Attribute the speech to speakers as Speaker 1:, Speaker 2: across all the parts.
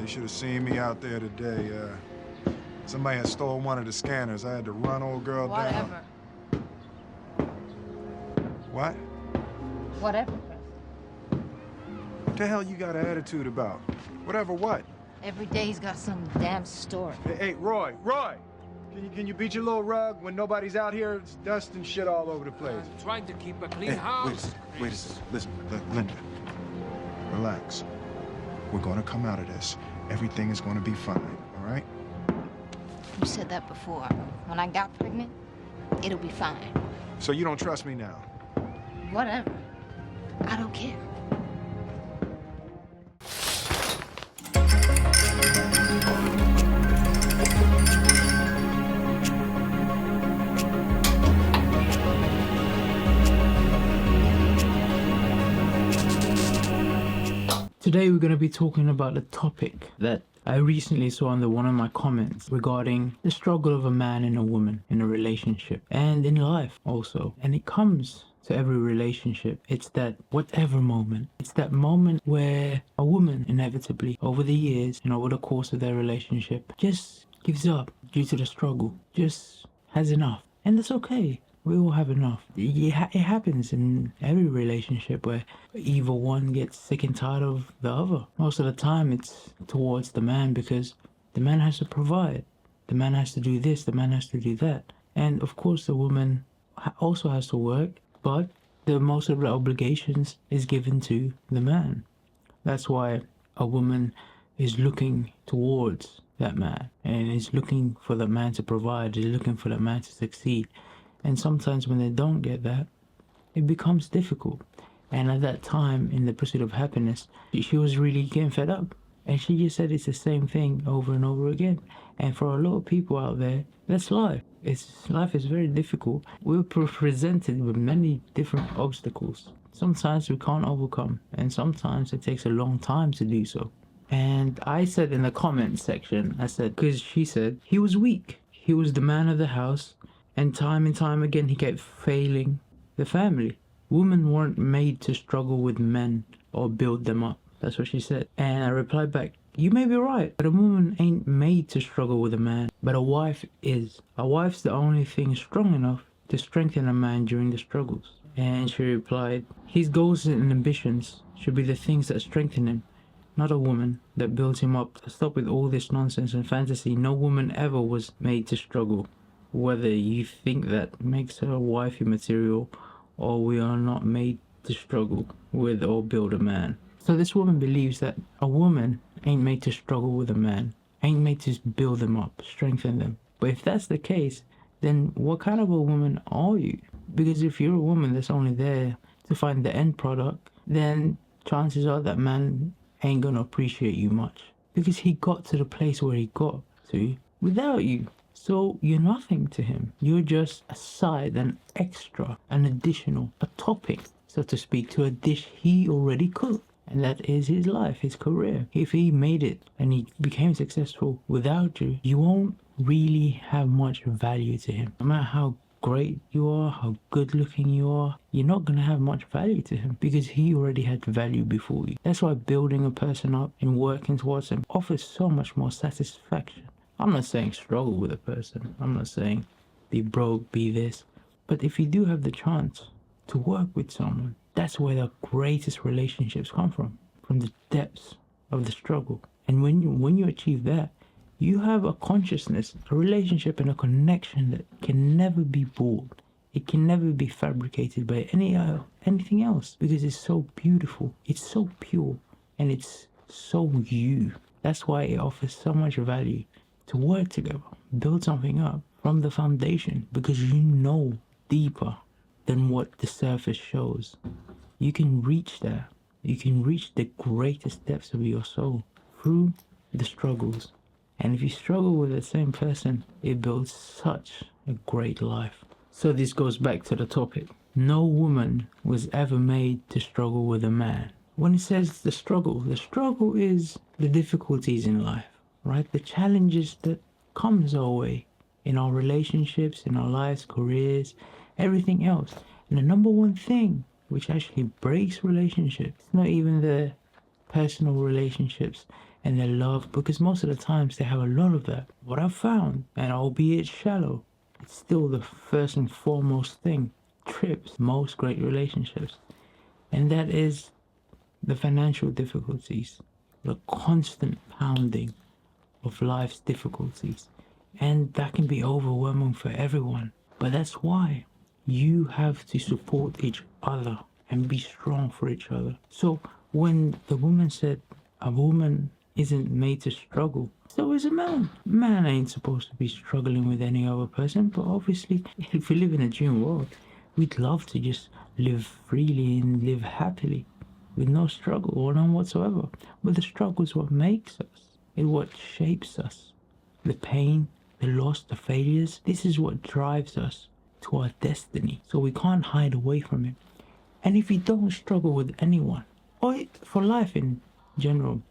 Speaker 1: you should have seen me out there today. Somebody had stolen one of the scanners. I had to run old girl down.
Speaker 2: Whatever.
Speaker 1: What?
Speaker 2: Whatever.
Speaker 1: What the hell you got an attitude about? Whatever what?
Speaker 2: Every day's got some damn story.
Speaker 1: Hey, Roy! Can you beat your little rug when nobody's out here? It's dust and shit all over the place.
Speaker 3: I'm trying to keep a clean
Speaker 1: Hey,
Speaker 3: house.
Speaker 1: wait a second. Listen, Linda. Relax. We're gonna come out of this. Everything is gonna be fine, all right?
Speaker 2: You said that before. When I got pregnant, it'll be fine.
Speaker 1: So you don't trust me now?
Speaker 2: Whatever. I don't care.
Speaker 4: Today we're going to be talking about a topic that I recently saw under one of my comments regarding the struggle of a man and a woman in a relationship and in life also. And it comes to every relationship. It's that whatever moment. It's that moment where a woman inevitably over the years and over the course of their relationship just gives up due to the struggle, just has enough. And that's okay. We all have enough. It happens in every relationship where either one gets sick and tired of the other. Most of the time it's towards the man because the man has to provide. The man has to do this, the man has to do that. And of course the woman also has to work, but the most of the obligations is given to the man. That's why a woman is looking towards that man and is looking for that man to provide, is looking for that man to succeed. And sometimes when they don't get that, it becomes difficult. And at that time, in the pursuit of happiness, she was really getting fed up. And she just said it's the same thing over and over again. And for a lot of people out there, that's life. Life is very difficult. We're presented with many different obstacles. Sometimes we can't overcome, and sometimes it takes a long time to do so. And I said in the comment section, because she said he was weak. He was the man of the house. And time again, he kept failing the family. Women weren't made to struggle with men or build them up. That's what she said. And I replied back, you may be right, but a woman ain't made to struggle with a man, but a wife is. A wife's the only thing strong enough to strengthen a man during the struggles. And she replied, his goals and ambitions should be the things that strengthen him, not a woman that builds him up. Stop with all this nonsense and fantasy. No woman ever was made to struggle. Whether you think that makes her wifey material or we are not made to struggle with or build a man. So this woman believes that a woman ain't made to struggle with a man, ain't made to build them up, strengthen them. But if that's the case, then what kind of a woman are you? Because if you're a woman that's only there to find the end product, then chances are that man ain't gonna appreciate you much. Because he got to the place where he got to without you. So you're nothing to him. You're just a side, an extra, an additional, a topping, so to speak, to a dish he already cooked. And that is his life, his career. If he made it and he became successful without you, you won't really have much value to him. No matter how great you are, how good looking you are, you're not going to have much value to him because he already had value before you. That's why building a person up and working towards him offers so much more satisfaction. I'm not saying struggle with a person. I'm not saying be broke, be this. But if you do have the chance to work with someone, that's where the greatest relationships come from the depths of the struggle. And when you achieve that, you have a consciousness, a relationship and a connection that can never be bought. It can never be fabricated by anything else because it's so beautiful, it's so pure, and it's so you. That's why it offers so much value to work together, build something up from the foundation, because you know deeper than what the surface shows. You can reach there. You can reach the greatest depths of your soul through the struggles. And if you struggle with the same person, it builds such a great life. So this goes back to the topic. No woman was ever made to struggle with a man. When it says the struggle is the difficulties in life. Right? The challenges that comes our way in our relationships, in our lives, careers, everything else. And the number one thing which actually breaks relationships, it's not even the personal relationships and their love, because most of the times they have a lot of that. What I've found, and albeit shallow, it's still the first and foremost thing trips most great relationships, and that is the financial difficulties, the constant pounding of life's difficulties, and that can be overwhelming for everyone. But that's why you have to support each other and be strong for each other. So when the woman said a woman isn't made to struggle, so is a man. Man ain't supposed to be struggling with any other person, but obviously if we live in a dream world, we'd love to just live freely and live happily with no struggle or none whatsoever. But the struggle is what makes us. It's what shapes us. The pain, the loss, the failures, this is what drives us to our destiny. So we can't hide away from it. And if you don't struggle with anyone, or for life in general,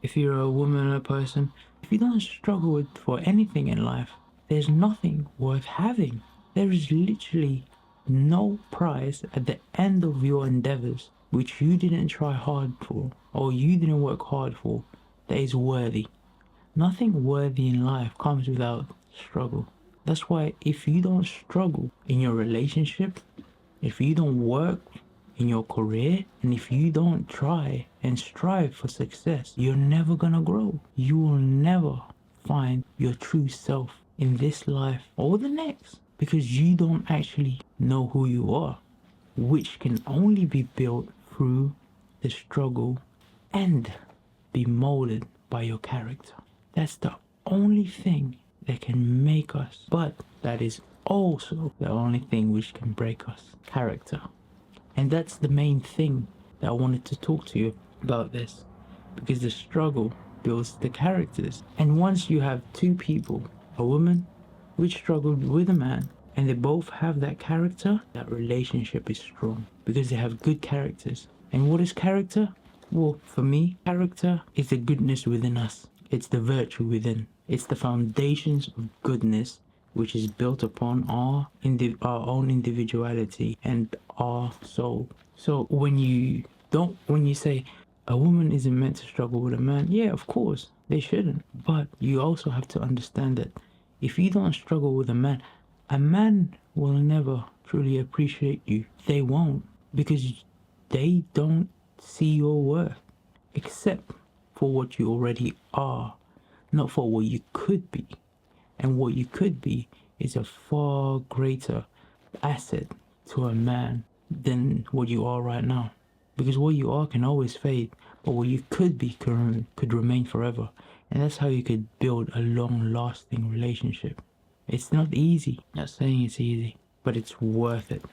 Speaker 4: if you're a woman or a person, if you don't struggle with for anything in life, there's nothing worth having. There is literally no prize at the end of your endeavors which you didn't try hard for or you didn't work hard for that is worthy. Nothing worthy in life comes without struggle. That's why if you don't struggle in your relationship, if you don't work in your career, and if you don't try and strive for success, you're never gonna grow. You will never find your true self in this life or the next, because you don't actually know who you are, which can only be built through the struggle and be molded by your character. That's the only thing that can make us, but that is also the only thing which can break us, character. And that's the main thing that I wanted to talk to you about this, because the struggle builds the characters. And once you have two people, a woman which struggled with a man, and they both have that character, that relationship is strong because they have good characters. And what is character? Well, for me, character is the goodness within us. It's the virtue within. It's the foundations of goodness which is built upon our own individuality and our soul. So when you say a woman isn't meant to struggle with a man, yeah, of course, they shouldn't. But you also have to understand that if you don't struggle with a man will never truly appreciate you. They won't, because they don't see your worth, except for what you already are, not for what you could be. And what you could be is a far greater asset to a man than what you are right now. Because what you are can always fade, but what you could be could remain forever. And that's how you could build a long-lasting relationship. It's not easy, not saying it's easy, but it's worth it.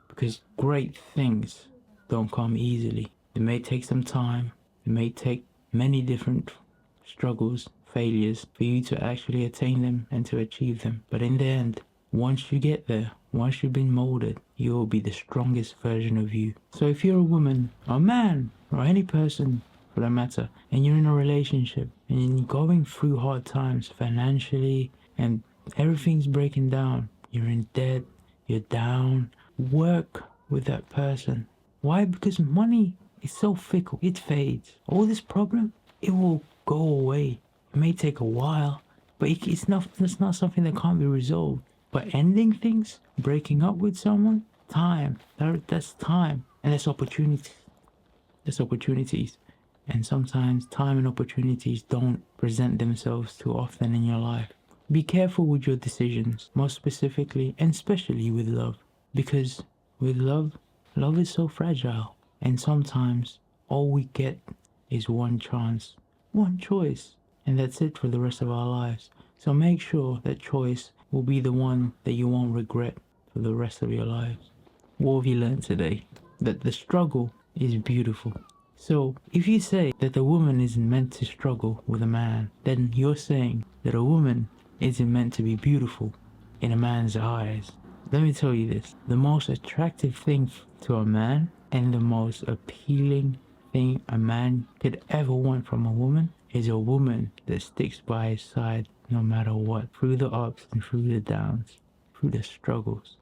Speaker 4: Because great things don't come easily. It may take some time, it may take many different struggles, failures for you to actually attain them and to achieve them. But in the end, once you get there, once you've been molded, you will be the strongest version of you. So if you're a woman, or a man, or any person for that matter, and you're in a relationship, and you're going through hard times financially, and everything's breaking down, you're in debt, you're down, work with that person. Why? Because money is so fickle, it fades. All this problem, it will go away. It may take a while, but it's not something that can't be resolved. But ending things, breaking up with someone, time. That's time. And that's opportunities. That's opportunities. And sometimes time and opportunities don't present themselves too often in your life. Be careful with your decisions, most specifically and especially with love. Because with love is so fragile. And sometimes all we get is one chance, one choice. And that's it for the rest of our lives. So make sure that choice will be the one that you won't regret for the rest of your lives. What have you learned today? That the struggle is beautiful. So if you say that a woman isn't meant to struggle with a man, then you're saying that a woman isn't meant to be beautiful in a man's eyes. Let me tell you this. The most attractive thing to a man and the most appealing thing a man could ever want from a woman is a woman that sticks by his side no matter what, through the ups and through the downs, through the struggles.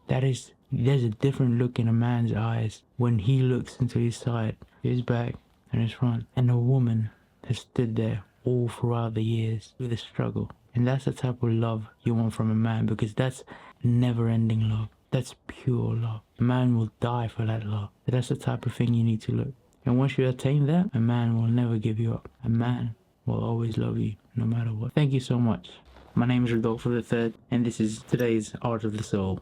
Speaker 4: There's a different look in a man's eyes when he looks into his side, his back, and his front, and a woman has stood there all throughout the years through the struggle. And that's the type of love you want from a man, because that's never-ending love. That's pure love. A man will die for that love. That's the type of thing you need to look. And once you attain that, a man will never give you up. A man will always love you, no matter what. Thank you so much. My name is Rodolfo the Third, and this is today's Art of the Soul.